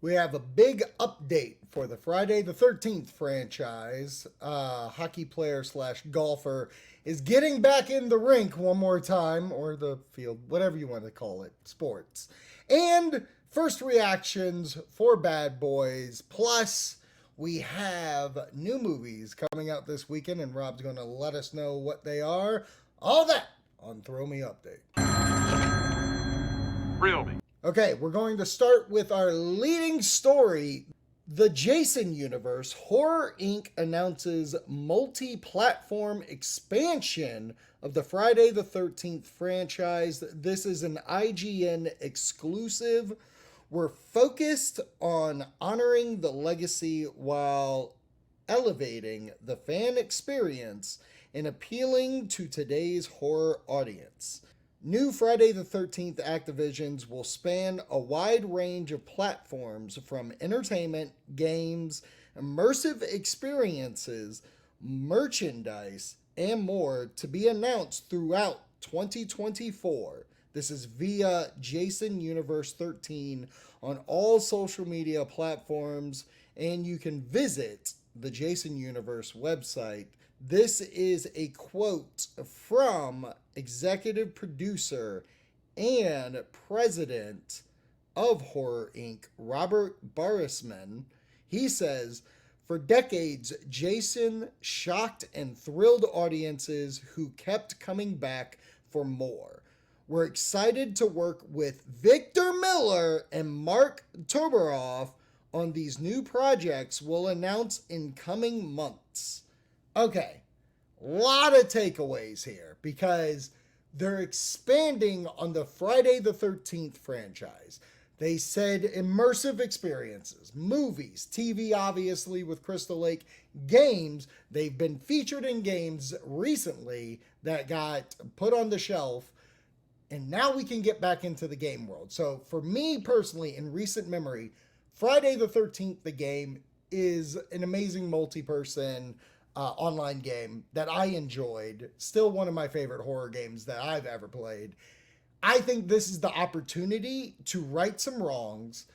We have a big update for the Friday the 13th franchise. Hockey player slash golfer is getting back in the rink one more time, or the field, whatever you want to call it, sports. And first reactions for Bad Boys. Plus, we have new movies coming out this weekend, and Rob's going to let us know what they are. All that on Throw Me Update. Thrill Me. Okay, we're going to start with our leading story. The Jason universe, Horror Inc. announces multi-platform expansion of the Friday the 13th franchise. This is an IGN exclusive. We're focused on honoring the legacy while elevating the fan experience and appealing to today's horror audience. New Friday the 13th activations will span a wide range of platforms from entertainment, games, immersive experiences, merchandise, and more to be announced throughout 2024. This is via Jason Universe 13 on all social media platforms, and you can visit the Jason Universe website. This is a quote from executive producer and president of Horror Inc., Robert Barisman. He says, "For decades, Jason shocked and thrilled audiences who kept coming back for more. We're excited to work with Victor Miller and Mark Toberoff on these new projects we'll announce in coming months." Okay, a lot of takeaways here because they're expanding on the Friday the 13th franchise. They said immersive experiences, movies, TV obviously with Crystal Lake, games. They've been featured in games recently that got put on the shelf, and now we can get back into the game world. So for me personally, in recent memory, Friday the 13th, the game, is an amazing multi-person online game that I enjoyed. Still one of my favorite horror games that I've ever played. I think this is the opportunity to right some wrongs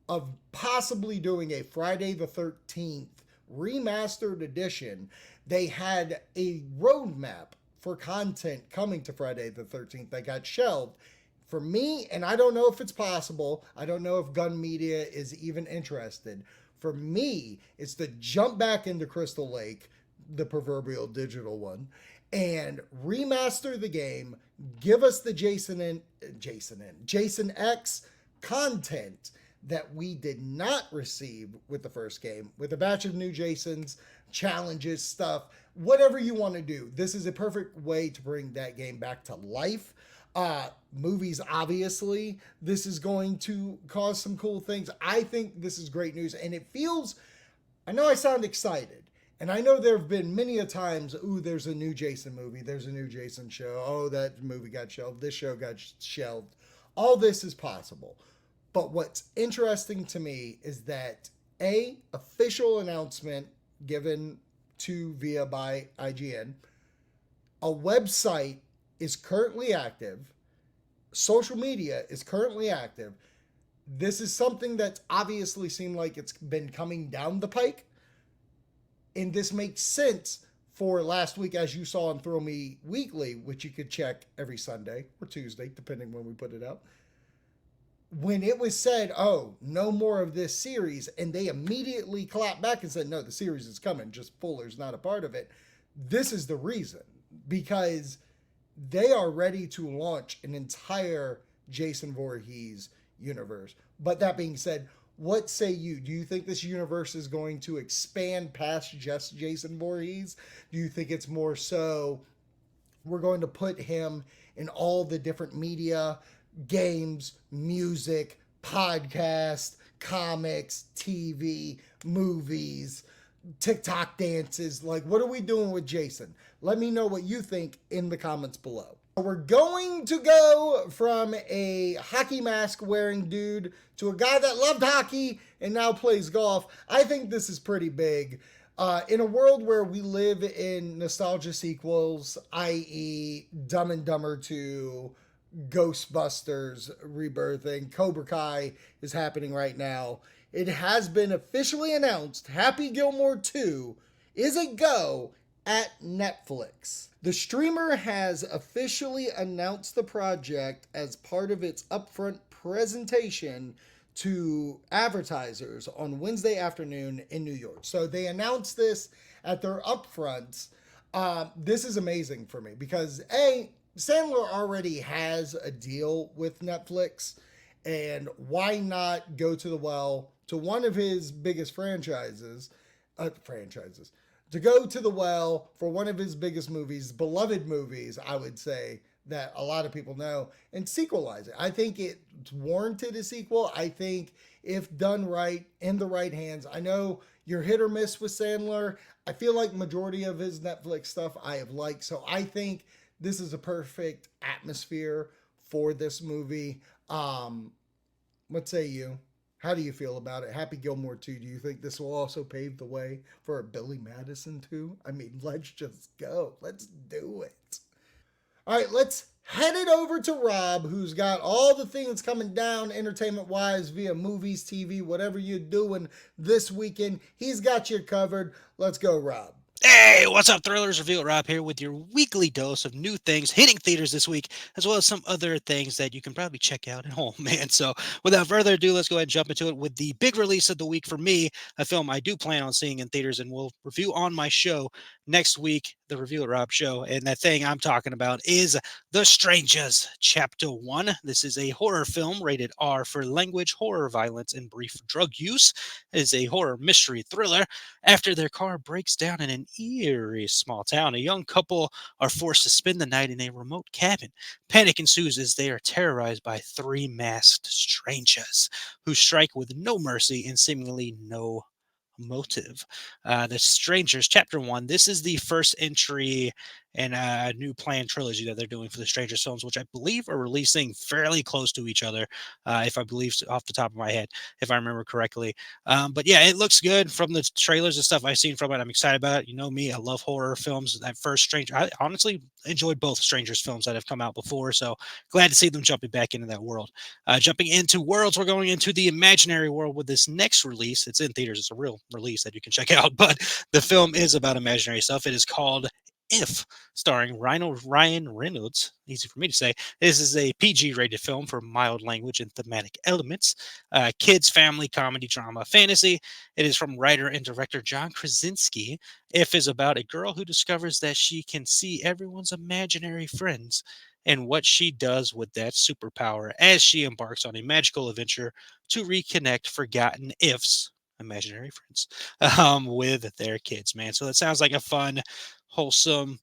of possibly doing a Friday the 13th remastered edition. They had a roadmap for content coming to Friday the 13th that got shelved. For me, and I don't know if it's possible, I don't know if Gun Media is even interested. For me, it's to jump back into Crystal Lake, the proverbial digital one, and remaster the game, give us the Jason X content that we did not receive with the first game, with a batch of new Jasons, challenges, stuff, whatever you want to do. This is a perfect way to bring that game back to life. Movies, obviously, this is going to cause some cool things. I think this is great news, and it feels, I know I sound excited, and I know there have been many a times, ooh, there's a new Jason movie, there's a new Jason show, oh, that movie got shelved, this show got shelved. All this is possible. But what's interesting to me is that official announcement given to via by IGN, a website is currently active, social media is currently active. This is something that's obviously seemed like it's been coming down the pike. And this makes sense for last week, as you saw on Throw Me Weekly, which you could check every Sunday or Tuesday, depending when we put it out. When it was said, oh, no more of this series, and they immediately clapped back and said, no, the series is coming, just Fuller's not a part of it. This is the reason, because they are ready to launch an entire Jason Voorhees universe. But that being said, what say you? Do you think this universe is going to expand past just Jason Voorhees? Do you think it's more so we're going to put him in all the different media, games, music, podcast, comics, TV, movies, TikTok dances? Like, what are we doing with Jason? Let me know what you think in the comments below. We're going to go from a hockey mask wearing dude to a guy that loved hockey and now plays golf. I think this is pretty big. In a world where we live in nostalgia sequels, i.e. Dumb and Dumber 2, Ghostbusters rebirthing, Cobra Kai is happening right now. it has been officially announced Happy Gilmore 2 is a go at Netflix. The streamer has officially announced the project as part of its upfront presentation to advertisers on Wednesday afternoon in New York. So they announced this at their upfronts. This is amazing for me because Sandler already has a deal with Netflix, and why not go to the well to one of his biggest franchises, to go to the well for one of his biggest movies, beloved movies, I would say, that a lot of people know, and sequelize it. I think it's warranted a sequel. I think if done right, in the right hands, I know you're hit or miss with Sandler. I feel like majority of his Netflix stuff I have liked, so I think this is a perfect atmosphere for this movie. What say you? How do you feel about it? Happy Gilmore 2. Do you think this will also pave the way for a Billy Madison 2? I mean, let's just go. Let's do it. All right, let's head it over to Rob, who's got all the things coming down entertainment wise via movies, TV, whatever you're doing this weekend. He's got you covered. Let's go, Rob. Hey, what's up, Thrillers? Reveal Rob here with your weekly dose of new things hitting theaters this week, as well as some other things that you can probably check out at home, man. So, without further ado, let's go ahead and jump into it with the big release of the week for me, a film I do plan on seeing in theaters and will review on my show next week, the Reveal Rob show. And that thing I'm talking about is The Strangers, Chapter 1. This is a horror film rated R for language, horror, violence, and brief drug use. It is a horror mystery thriller. After their car breaks down in an eerie small town, a young couple are forced to spend the night in a remote cabin. Panic ensues as they are terrorized by three masked strangers who strike with no mercy and seemingly no motive. The Strangers, Chapter 1. This is the first entry in a new planned trilogy that they're doing for the Strangers films, which I believe are releasing fairly close to each other, if I believe off the top of my head, if I remember correctly. But yeah, it looks good from the trailers and stuff I've seen from it. I'm excited about it. You know me, I love horror films. That first Stranger, I honestly enjoyed both Strangers films that have come out before, so glad to see them jumping back into that world. Jumping into worlds, we're going into the imaginary world with this next release. It's in theaters. It's a real release that you can check out, but the film is about imaginary stuff. It is called If, starring Ryan Reynolds. Easy for me to say. This is a PG rated film for mild language and thematic elements. Kids, family, comedy, drama, fantasy. It is from writer and director John Krasinski. If is about a girl who discovers that she can see everyone's imaginary friends and what she does with that superpower as she embarks on a magical adventure to reconnect forgotten ifs, imaginary friends, with their kids, man. So that sounds like a fun, wholesome,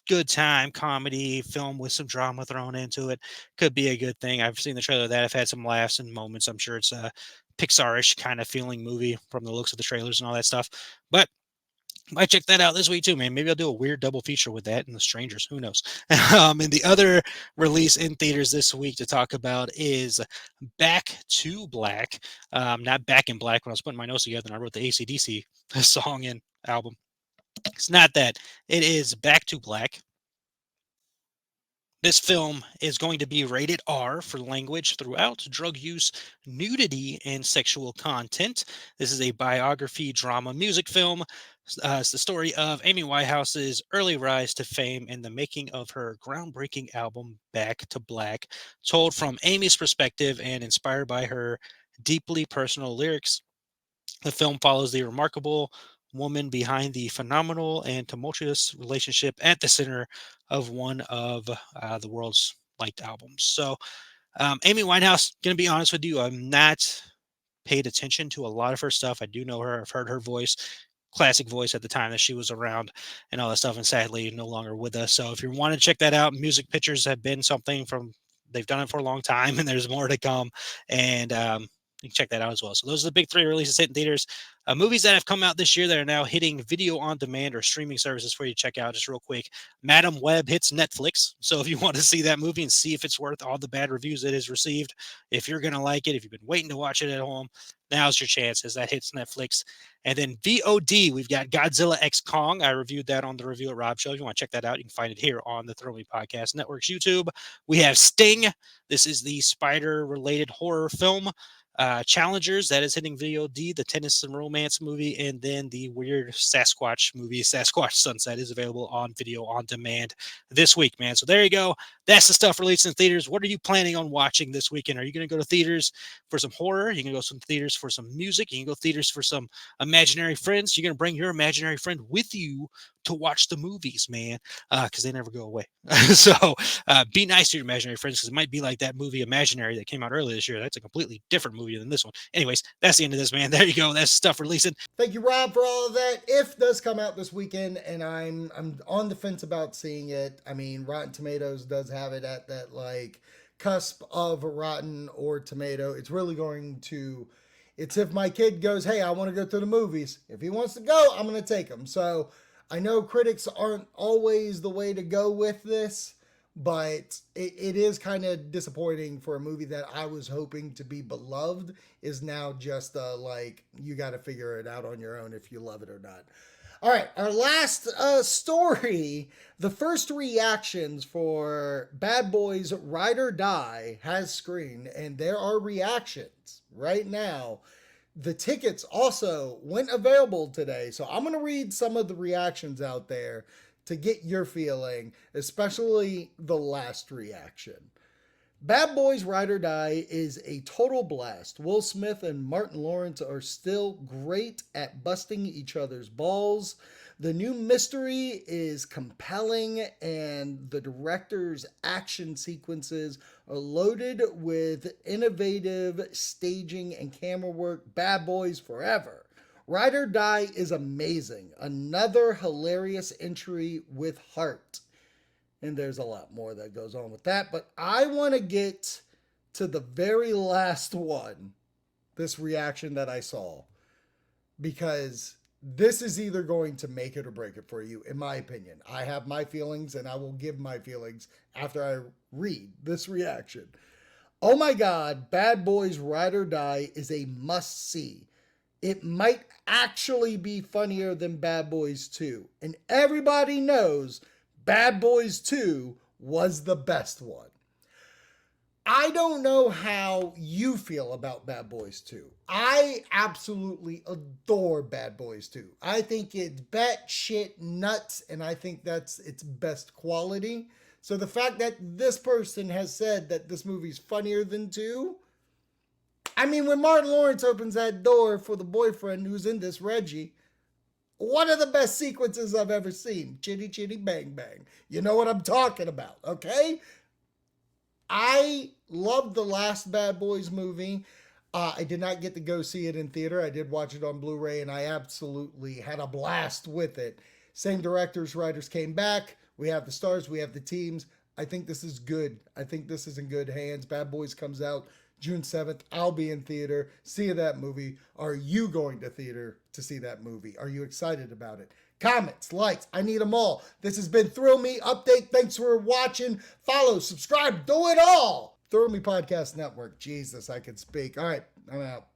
good time comedy film with some drama thrown into it. Could be a good thing. I've seen the trailer of that. I've had some laughs and moments. I'm sure it's a Pixar-ish kind of feeling movie from the looks of the trailers and all that stuff. But might check that out this week too, man. Maybe I'll do a weird double feature with that and The Strangers. Who knows? And the other release in theaters this week to talk about is Back to Black. Not Back in Black. When I was putting my notes together and I wrote the AC/DC song and album. It's not that. It is Back to Black. This film is going to be rated R for language throughout, drug use, nudity, and sexual content. This is a biography, drama, music film. It's the story of Amy Winehouse's early rise to fame and the making of her groundbreaking album, Back to Black, told from Amy's perspective and inspired by her deeply personal lyrics. The film follows the remarkable woman behind the phenomenal and tumultuous relationship at the center of one of the world's liked albums. So, Amy Winehouse, going to be honest with you, I'm not paid attention to a lot of her stuff. I do know her, I've heard her voice, classic voice at the time that she was around and all that stuff, and sadly no longer with us. So if you want to check that out, music pictures have been something from they've done it for a long time, and there's more to come. And you can check that out as well. So those are the big three releases hitting theaters. Movies that have come out this year that are now hitting video on demand or streaming services for you to check out. Just real quick, Madam Web hits Netflix. So if you want to see that movie and see if it's worth all the bad reviews it has received, if you're gonna like it, if you've been waiting to watch it at home, now's your chance as that hits Netflix. And then VOD, we've got Godzilla X Kong. I reviewed that on the Review at Rob show. If you want to check that out, you can find it here on the Throw Me Podcast Network's YouTube. We have Sting. This is the spider related horror film. Challengers, that is hitting VOD, the tennis and romance movie, and then the weird Sasquatch movie, Sasquatch Sunset, is available on video on demand this week, man. So there you go. That's the stuff released in theaters. What are you planning on watching this weekend? Are you going to go to theaters for some horror? You can go to some theaters for some music. You can go theaters for some imaginary friends. You're going to bring your imaginary friend with you to watch the movies, man, because they never go away. So be nice to your imaginary friends, because it might be like that movie Imaginary that came out earlier this year. That's a completely different movie than this one. Anyways, that's the end of this, man. There you go. That's stuff releasing. Thank you, Rob, for all of that. If does come out this weekend, and I'm on the fence about seeing it. I mean, Rotten Tomatoes does have it at that like cusp of rotten or tomato. It's really going to. It's if my kid goes, hey, I want to go to the movies. If he wants to go, I'm going to take him. So I know critics aren't always the way to go with this, but it is kind of disappointing for a movie that I was hoping to be beloved is now just like, you got to figure it out on your own if you love it or not. All right, our last story, the first reactions for Bad Boys Ride or Die has screened, and there are reactions right now. The tickets also went available today, so I'm going to read some of the reactions out there to get your feeling, especially the last reaction. Bad Boys Ride or Die is a total blast. Will Smith and Martin Lawrence are still great at busting each other's balls. The new mystery is compelling, and the director's action sequences are loaded with innovative staging and camera work. Bad Boys Forever. Ride or Die is amazing. Another hilarious entry with heart. And there's a lot more that goes on with that. But I want to get to the very last one, this reaction that I saw, because this is either going to make it or break it for you, in my opinion. I have my feelings, and I will give my feelings after I read this reaction. Oh my God, Bad Boys Ride or Die is a must-see. It might actually be funnier than Bad Boys 2. And everybody knows Bad Boys 2 was the best one. I don't know how you feel about Bad Boys 2. I absolutely adore Bad Boys 2. I think it's batshit nuts, and I think that's its best quality. So the fact that this person has said that this movie's funnier than 2, I mean, when Martin Lawrence opens that door for the boyfriend who's in this, Reggie, one of the best sequences I've ever seen. Chitty chitty bang bang. You know what I'm talking about, okay? I loved the last Bad Boys movie. I did not get to go see it in theater. I did watch it on Blu-ray, and I absolutely had a blast with it. Same directors, writers came back. We have the stars. We have the teams. I think this is good. I think this is in good hands. Bad Boys comes out June 7th. I'll be in theater. See that movie. Are you going to theater to see that movie? Are you excited about it? Comments, likes, I need them all. This has been Thrill Me Update. Thanks for watching. Follow, subscribe, do it all. Thrill Me Podcast Network. Jesus, I can speak. All right, I'm out.